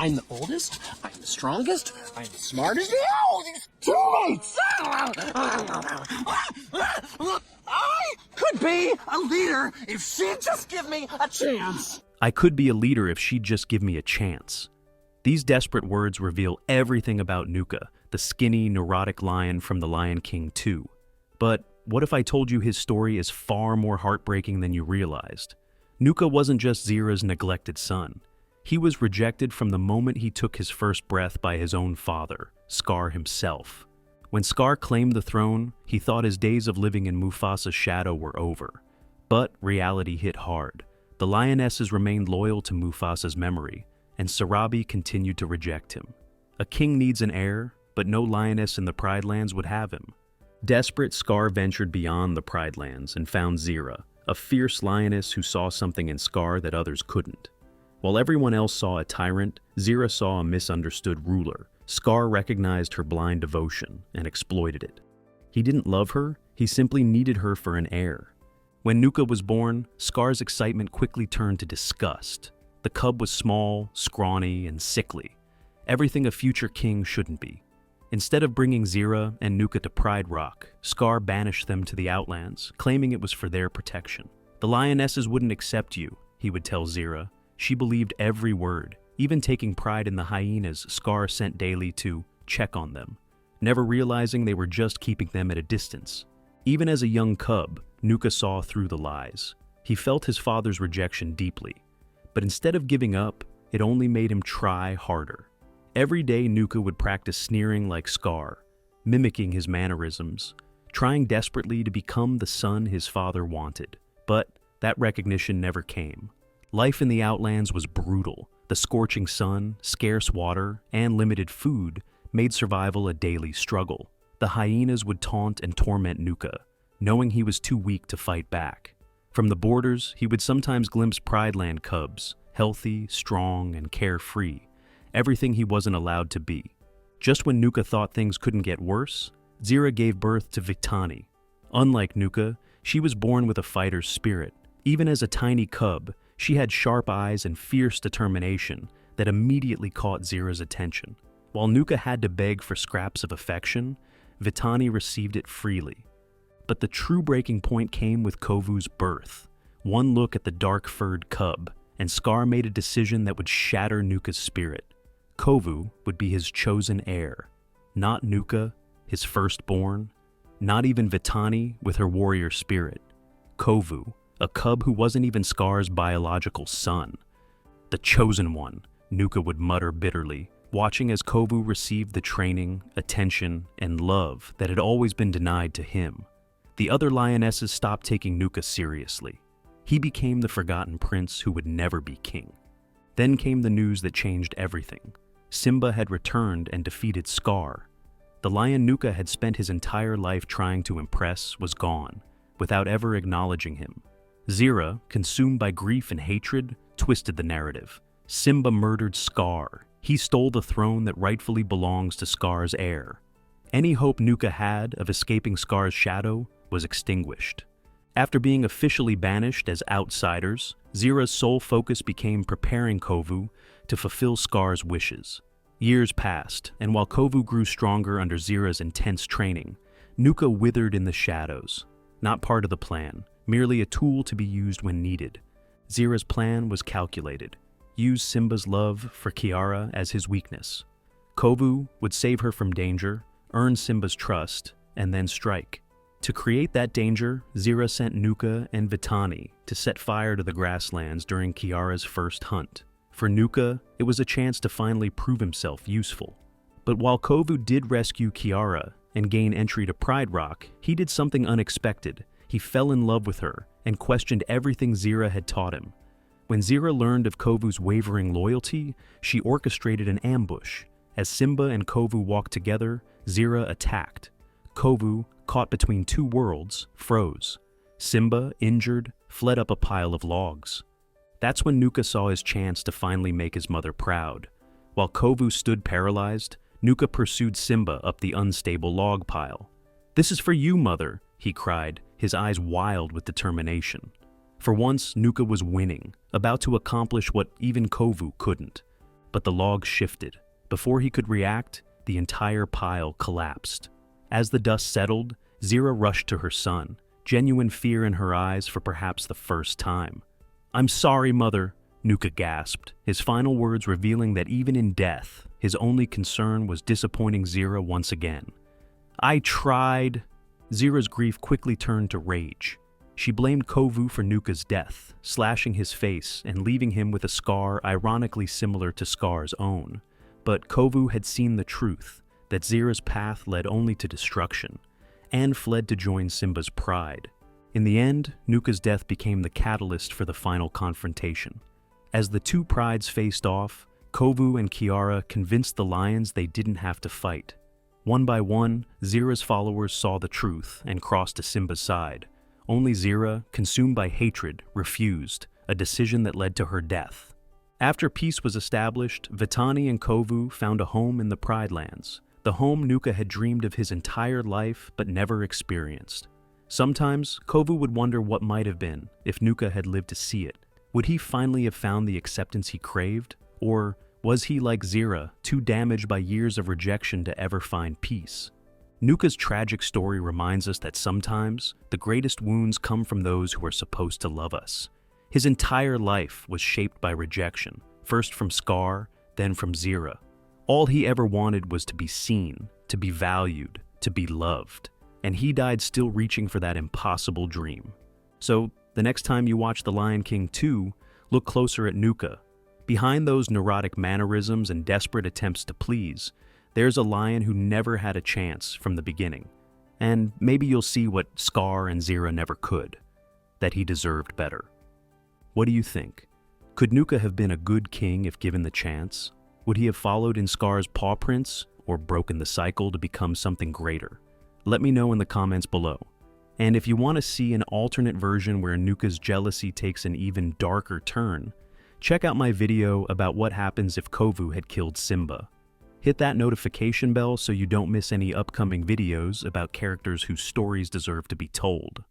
I'm the oldest, I'm the strongest, I'm the smartest. No, these teammates! I could be a leader if she'd just give me a chance. I could be a leader if she'd just give me a chance. These desperate words reveal everything about Nuka, the skinny, neurotic lion from The Lion King 2. But what if I told you his story is far more heartbreaking than you realized? Nuka wasn't just Zira's neglected son. He was rejected from the moment he took his first breath by his own father, Scar himself. When Scar claimed the throne, he thought his days of living in Mufasa's shadow were over. But reality hit hard. The lionesses remained loyal to Mufasa's memory, and Sarabi continued to reject him. A king needs an heir, but no lioness in the Pride Lands would have him. Desperate, Scar ventured beyond the Pride Lands and found Zira, a fierce lioness who saw something in Scar that others couldn't. While everyone else saw a tyrant, Zira saw a misunderstood ruler. Scar recognized her blind devotion and exploited it. He didn't love her, he simply needed her for an heir. When Nuka was born, Scar's excitement quickly turned to disgust. The cub was small, scrawny, and sickly. Everything a future king shouldn't be. Instead of bringing Zira and Nuka to Pride Rock, Scar banished them to the Outlands, claiming it was for their protection. The lionesses wouldn't accept you, he would tell Zira. She believed every word, even taking pride in the hyenas Scar sent daily to check on them, never realizing they were just keeping them at a distance. Even as a young cub, Nuka saw through the lies. He felt his father's rejection deeply, but instead of giving up, it only made him try harder. Every day Nuka would practice sneering like Scar, mimicking his mannerisms, trying desperately to become the son his father wanted. But that recognition never came. Life in the Outlands was brutal. The scorching sun, scarce water, and limited food made survival a daily struggle. The hyenas would taunt and torment Nuka, knowing he was too weak to fight back. From the borders, he would sometimes glimpse Pride Land cubs, healthy, strong, and carefree, everything he wasn't allowed to be. Just when Nuka thought things couldn't get worse, Zira gave birth to Vitani. Unlike Nuka, she was born with a fighter's spirit. Even as a tiny cub, she had sharp eyes and fierce determination that immediately caught Zira's attention. While Nuka had to beg for scraps of affection, Vitani received it freely. But the true breaking point came with Kovu's birth. One look at the dark-furred cub, and Scar made a decision that would shatter Nuka's spirit. Kovu would be his chosen heir. Not Nuka, his firstborn, not even Vitani with her warrior spirit. Kovu, a cub who wasn't even Scar's biological son. The chosen one, Nuka would mutter bitterly, watching as Kovu received the training, attention, and love that had always been denied to him. The other lionesses stopped taking Nuka seriously. He became the forgotten prince who would never be king. Then came the news that changed everything. Simba had returned and defeated Scar. The lion Nuka had spent his entire life trying to impress was gone, without ever acknowledging him. Zira, consumed by grief and hatred, twisted the narrative. Simba murdered Scar. He stole the throne that rightfully belongs to Scar's heir. Any hope Nuka had of escaping Scar's shadow was extinguished. After being officially banished as outsiders, Zira's sole focus became preparing Kovu to fulfill Scar's wishes. Years passed, and while Kovu grew stronger under Zira's intense training, Nuka withered in the shadows. Not part of the plan, merely a tool to be used when needed. Zira's plan was calculated. Use Simba's love for Kiara as his weakness. Kovu would save her from danger, earn Simba's trust, and then strike. To create that danger, Zira sent Nuka and Vitani to set fire to the grasslands during Kiara's first hunt. For Nuka, it was a chance to finally prove himself useful. But while Kovu did rescue Kiara and gain entry to Pride Rock, he did something unexpected. He fell in love with her and questioned everything Zira had taught him. When Zira learned of Kovu's wavering loyalty, she orchestrated an ambush. As Simba and Kovu walked together, Zira attacked. Kovu, caught between two worlds, froze. Simba, injured, fled up a pile of logs. That's when Nuka saw his chance to finally make his mother proud. While Kovu stood paralyzed, Nuka pursued Simba up the unstable log pile. "This is for you, mother," he cried, his eyes wild with determination. For once, Nuka was winning, about to accomplish what even Kovu couldn't. but the log shifted. Before he could react, the entire pile collapsed. As the dust settled, Zira rushed to her son, genuine fear in her eyes for perhaps the first time. "I'm sorry, Mother," Nuka gasped, his final words revealing that even in death, his only concern was disappointing Zira once again. "I tried." Zira's grief quickly turned to rage. She blamed Kovu for Nuka's death, slashing his face and leaving him with a scar ironically similar to Scar's own. But Kovu had seen the truth, that Zira's path led only to destruction, and fled to join Simba's pride. In the end, Nuka's death became the catalyst for the final confrontation. As the two prides faced off, Kovu and Kiara convinced the lions they didn't have to fight. One by one, Zira's followers saw the truth and crossed to Simba's side. Only Zira, consumed by hatred, refused, a decision that led to her death. After peace was established, Vitani and Kovu found a home in the Pride Lands, the home Nuka had dreamed of his entire life but never experienced. Sometimes, Kovu would wonder what might have been if Nuka had lived to see it. Would he finally have found the acceptance he craved? Or was he, like Zira, too damaged by years of rejection to ever find peace? Nuka's tragic story reminds us that sometimes the greatest wounds come from those who are supposed to love us. His entire life was shaped by rejection, first from Scar, then from Zira. All he ever wanted was to be seen, to be valued, to be loved, and he died still reaching for that impossible dream. So, the next time you watch The Lion King 2, look closer at Nuka. Behind those neurotic mannerisms and desperate attempts to please, there's a lion who never had a chance from the beginning. And maybe you'll see what Scar and Zira never could, that he deserved better. What do you think? Could Nuka have been a good king if given the chance? Would he have followed in Scar's paw prints, or broken the cycle to become something greater? Let me know in the comments below. And if you want to see an alternate version where Nuka's jealousy takes an even darker turn, check out my video about what happens if Kovu had killed Simba. Hit that notification bell so you don't miss any upcoming videos about characters whose stories deserve to be told.